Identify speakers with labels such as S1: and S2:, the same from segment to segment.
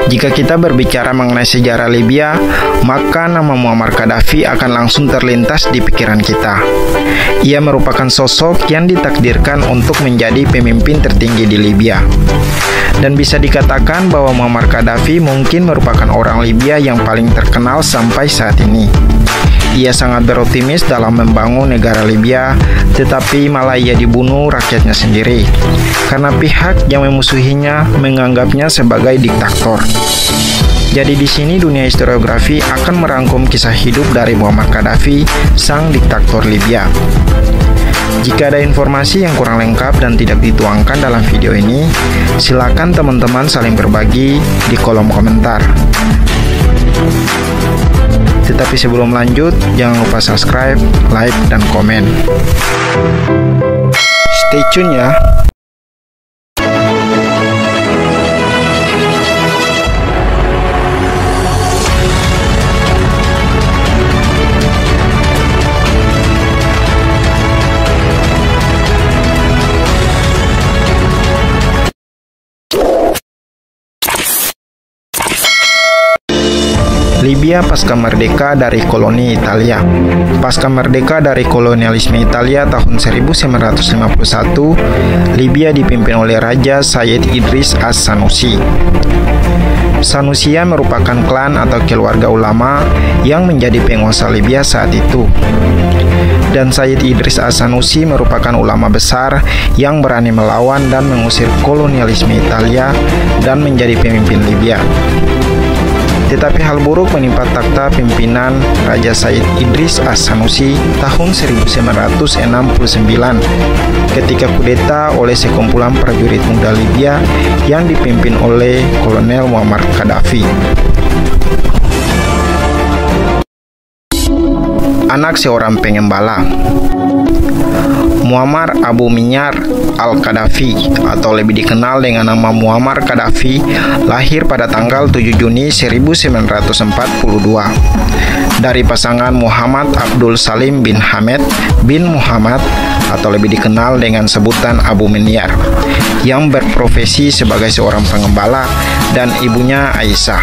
S1: Jika kita berbicara mengenai sejarah Libya, maka nama Muammar Gaddafi akan langsung terlintas di pikiran kita. Ia merupakan sosok yang ditakdirkan untuk menjadi pemimpin tertinggi di Libya. Dan bisa dikatakan bahwa Muammar Gaddafi mungkin merupakan orang Libya yang paling terkenal sampai saat ini. Ia sangat beroptimis dalam membangun negara Libya, tetapi malah ia dibunuh rakyatnya sendiri karena pihak yang memusuhinya menganggapnya sebagai diktator. Jadi di sini dunia historiografi akan merangkum kisah hidup dari Muammar Gaddafi, sang diktator Libya. Jika ada informasi yang kurang lengkap dan tidak dituangkan dalam video ini, silakan teman-teman saling berbagi di kolom komentar. Tetapi sebelum lanjut, jangan lupa subscribe, like, dan komen. Stay tune ya. Libya pasca merdeka dari koloni Italia. Pasca merdeka dari kolonialisme Italia tahun 1951, Libya dipimpin oleh Raja Sayyid Idris As-Sanusi. Sanusia merupakan klan atau keluarga ulama yang menjadi penguasa Libya saat itu. Dan Sayyid Idris As-Sanusi merupakan ulama besar yang berani melawan dan mengusir kolonialisme Italia dan menjadi pemimpin Libya. Tetapi hal buruk menimpa takhta pimpinan Raja Sayyid Idris As-Sanusi tahun 1969 ketika kudeta oleh sekumpulan prajurit muda Libya yang dipimpin oleh Kolonel Muammar Gaddafi. Anak seorang pengembala. Muammar Abu Minyar al-Gaddafi atau lebih dikenal dengan nama Muammar Gaddafi lahir pada tanggal 7 Juni 1942 dari pasangan Muhammad Abdul Salim bin Hamed bin Muhammad atau lebih dikenal dengan sebutan Abu Minyar yang berprofesi sebagai seorang pengembala dan ibunya Aisyah.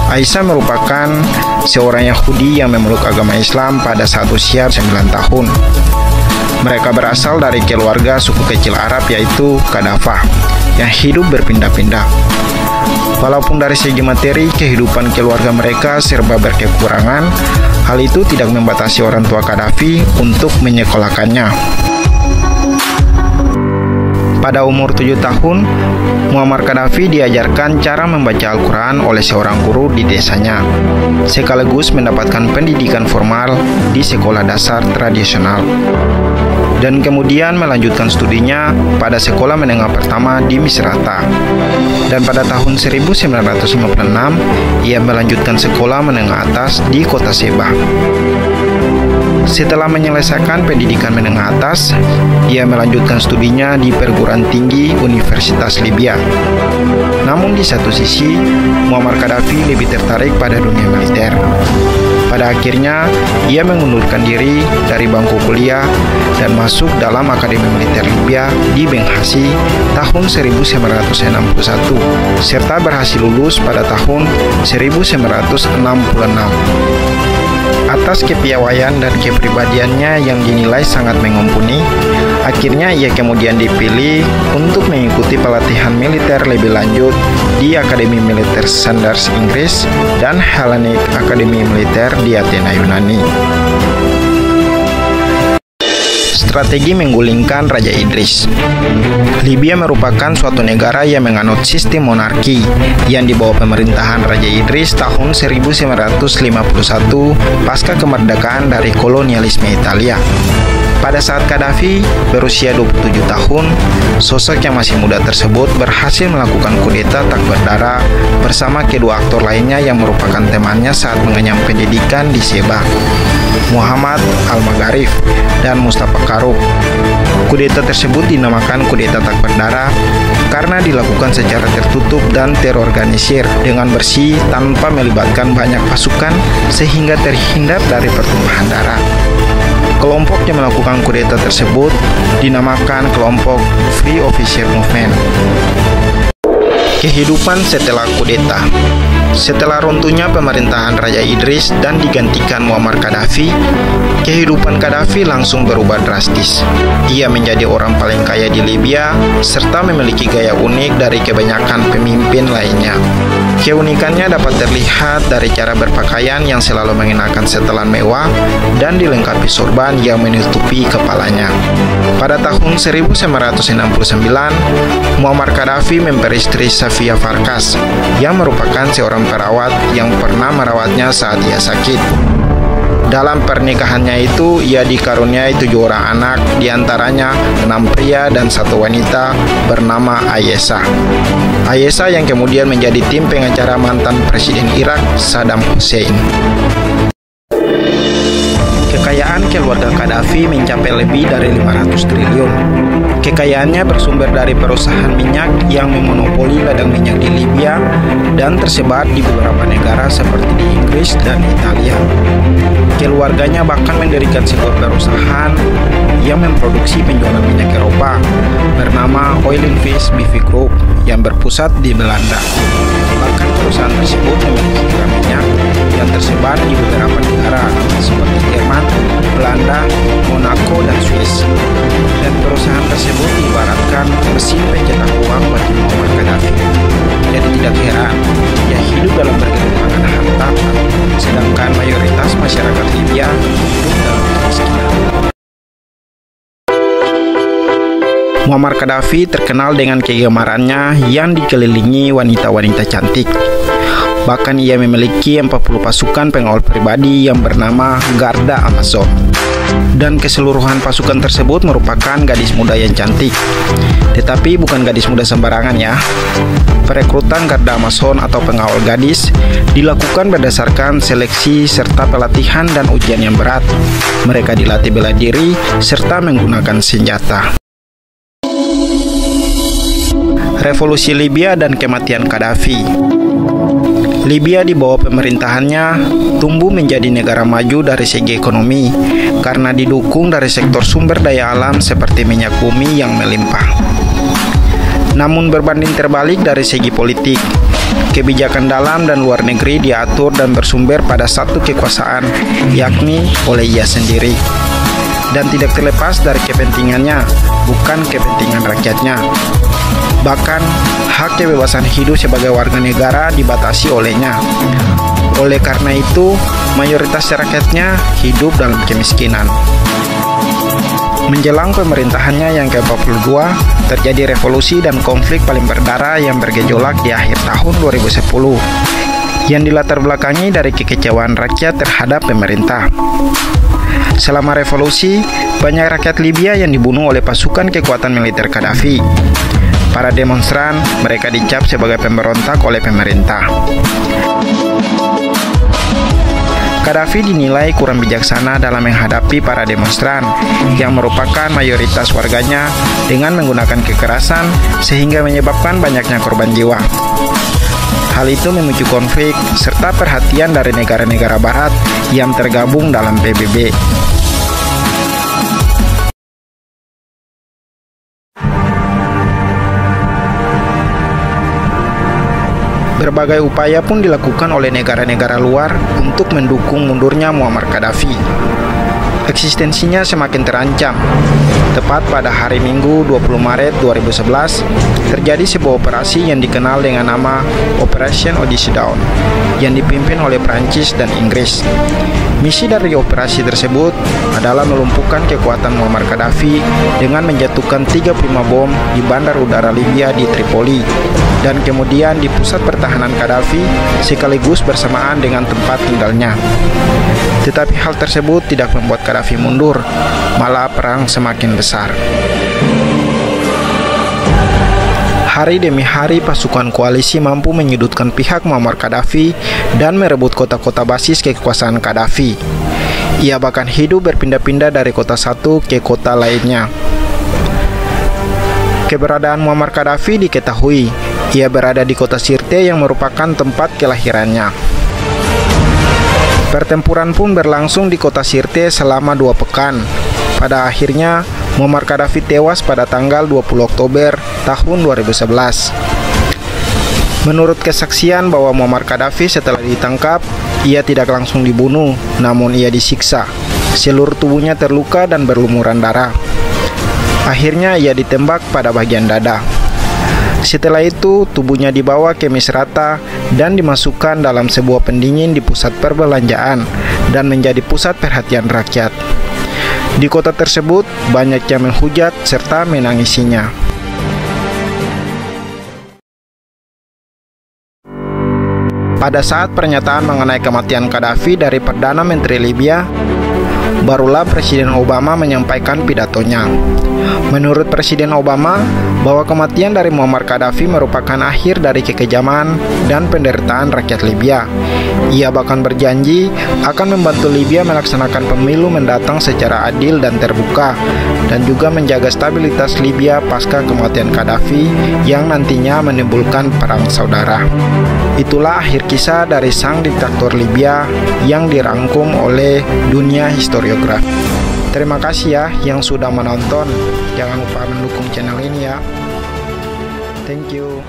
S1: Aisyah merupakan seorang Yahudi yang memeluk agama Islam pada saat usia 9 tahun. Mereka berasal dari keluarga suku kecil Arab yaitu Kadafah yang hidup berpindah-pindah. Walaupun dari segi materi kehidupan keluarga mereka serba berkekurangan, hal itu tidak membatasi orang tua Gaddafi untuk menyekolahkannya. Pada umur 7 tahun, Muammar Gaddafi diajarkan cara membaca Al-Quran oleh seorang guru di desanya, sekaligus mendapatkan pendidikan formal di sekolah dasar tradisional. Dan kemudian melanjutkan studinya pada sekolah menengah pertama di Misrata. Dan pada tahun 1956, ia melanjutkan sekolah menengah atas di kota Sebah. Setelah menyelesaikan pendidikan menengah atas, ia melanjutkan studinya di perguruan tinggi Universitas Libya. Namun di satu sisi, Muammar Gaddafi lebih tertarik pada dunia militer. Pada akhirnya, ia mengundurkan diri dari bangku kuliah dan masuk dalam Akademi Militer Libya di Benghazi tahun 1961, serta berhasil lulus pada tahun 1966. Atas kepiawaian dan kepribadiannya yang dinilai sangat mumpuni, akhirnya ia kemudian dipilih untuk mengikuti pelatihan militer lebih lanjut di Akademi Militer Sanders Inggris dan Hellenic Akademi Militer di Athena, Yunani. Strategi menggulingkan Raja Idris. Libya merupakan suatu negara yang menganut sistem monarki yang di bawah pemerintahan Raja Idris tahun 1951 pasca kemerdekaan dari kolonialisme Italia. Pada saat Gaddafi berusia 27 tahun, sosok yang masih muda tersebut berhasil melakukan kudeta tak berdarah bersama kedua aktor lainnya yang merupakan temannya saat mengenyam pendidikan di Sebah, Muhammad Al-Magharib dan Mustafa Karub. Kudeta tersebut dinamakan kudeta tak berdarah karena dilakukan secara tertutup dan terorganisir dengan bersih tanpa melibatkan banyak pasukan sehingga terhindar dari pertumpahan darah. Kelompok yang melakukan kudeta tersebut dinamakan kelompok Free Officer Movement. Kehidupan setelah kudeta. Setelah runtuhnya pemerintahan Raja Idris dan digantikan Muammar Gaddafi, kehidupan Gaddafi langsung berubah drastis. Ia menjadi orang paling kaya di Libya serta memiliki gaya unik dari kebanyakan pemimpin lainnya. Keunikannya dapat terlihat dari cara berpakaian yang selalu mengenakan setelan mewah dan dilengkapi sorban yang menutupi kepalanya. Pada tahun 1969, Muammar Gaddafi memperistri Safia Farkas yang merupakan seorang perawat yang pernah merawatnya saat ia sakit. Dalam pernikahannya itu, ia dikaruniai 7 orang anak, diantaranya 6 pria dan 1 wanita bernama Ayesha. Ayesha yang kemudian menjadi tim pengacara mantan Presiden Irak Saddam Hussein. Kekayaan keluarga Gaddafi mencapai lebih dari 500 triliun. Kekayaannya bersumber dari perusahaan minyak yang memonopoli ladang minyak di Libya dan tersebar di beberapa negara seperti di Inggris dan Italia. Keluarganya bahkan mendirikan sebuah perusahaan yang memproduksi penjualan minyak Eropa bernama Oil-in-Vis BV Group yang berpusat di Belanda. Bahkan perusahaan tersebut memiliki kilang minyak yang tersebar di beberapa negara seperti Jerman, Belanda, Monaco, dan Swiss. Dan perusahaan tersebut diibaratkan mesin pencetak uang bagi Muammar Gaddafi. Jadi tidak heran, ia hidup dalam bergelimangan harta, sedangkan mayoritas masyarakat Libya hidup dalam kemiskinan. Muammar Gaddafi terkenal dengan kegemarannya yang dikelilingi wanita-wanita cantik. Bahkan ia memiliki 40 pasukan pengawal pribadi yang bernama Garda Amazon. Dan keseluruhan pasukan tersebut merupakan gadis muda yang cantik. Tetapi bukan gadis muda sembarangan ya. Perekrutan Garda Amazon atau pengawal gadis dilakukan berdasarkan seleksi serta pelatihan dan ujian yang berat. Mereka dilatih bela diri serta menggunakan senjata. Revolusi Libya dan kematian Gaddafi. Libya di bawah pemerintahannya tumbuh menjadi negara maju dari segi ekonomi karena didukung dari sektor sumber daya alam seperti minyak bumi yang melimpah. Namun berbanding terbalik dari segi politik, kebijakan dalam dan luar negeri diatur dan bersumber pada satu kekuasaan, yakni oleh ia sendiri. Dan tidak terlepas dari kepentingannya, bukan kepentingan rakyatnya. Bahkan, hak kebebasan hidup sebagai warga negara dibatasi olehnya. Oleh karena itu, mayoritas rakyatnya hidup dalam kemiskinan. Menjelang pemerintahannya yang ke-42, terjadi revolusi dan konflik paling berdarah yang bergejolak di akhir tahun 2010, yang dilatar belakangi dari kekecewaan rakyat terhadap pemerintah. Selama revolusi, banyak rakyat Libya yang dibunuh oleh pasukan kekuatan militer Gaddafi. Para demonstran, mereka dicap sebagai pemberontak oleh pemerintah. Gaddafi dinilai kurang bijaksana dalam menghadapi para demonstran yang merupakan mayoritas warganya dengan menggunakan kekerasan sehingga menyebabkan banyaknya korban jiwa. Hal itu memicu konflik serta perhatian dari negara-negara barat yang tergabung dalam PBB. Berbagai upaya pun dilakukan oleh negara-negara luar untuk mendukung mundurnya Muammar Gaddafi. Eksistensinya semakin terancam. Tepat pada hari Minggu 20 Maret 2011, terjadi sebuah operasi yang dikenal dengan nama Operation Odyssey Dawn, yang dipimpin oleh Prancis dan Inggris. Misi dari operasi tersebut adalah melumpuhkan kekuatan Muammar Gaddafi dengan menjatuhkan 35 bom di bandar udara Libya di Tripoli, dan kemudian di pusat pertahanan Gaddafi sekaligus bersamaan dengan tempat tinggalnya. Tetapi hal tersebut tidak membuat Gaddafi mundur, malah perang semakin besar. Hari demi hari pasukan koalisi mampu menyudutkan pihak Muammar Gaddafi dan merebut kota-kota basis kekuasaan Gaddafi. Ia bahkan hidup berpindah-pindah dari kota satu ke kota lainnya. Keberadaan Muammar Gaddafi diketahui. Ia berada di kota Sirte yang merupakan tempat kelahirannya. Pertempuran pun berlangsung di kota Sirte selama 2 pekan. Pada akhirnya, Muammar Gaddafi tewas pada tanggal 20 Oktober tahun 2011. Menurut kesaksian bahwa Muammar Gaddafi setelah ditangkap, ia tidak langsung dibunuh, namun ia disiksa. Seluruh tubuhnya terluka dan berlumuran darah. Akhirnya ia ditembak pada bagian dada. Setelah itu, tubuhnya dibawa ke Misrata dan dimasukkan dalam sebuah pendingin di pusat perbelanjaan dan menjadi pusat perhatian rakyat. Di kota tersebut, banyak yang menghujat serta menangisinya. Pada saat pernyataan mengenai kematian Gaddafi dari Perdana Menteri Libya, barulah Presiden Obama menyampaikan pidatonya. Menurut Presiden Obama, bahwa kematian dari Muammar Gaddafi merupakan akhir dari kekejaman dan penderitaan rakyat Libya. Ia bahkan berjanji akan membantu Libya melaksanakan pemilu mendatang secara adil dan terbuka, dan juga menjaga stabilitas Libya pasca kematian Gaddafi yang nantinya menimbulkan perang saudara. Itulah akhir kisah dari sang diktator Libya yang dirangkum oleh dunia historiografi. Terima kasih ya yang sudah menonton. Jangan lupa mendukung channel ini ya. Thank you.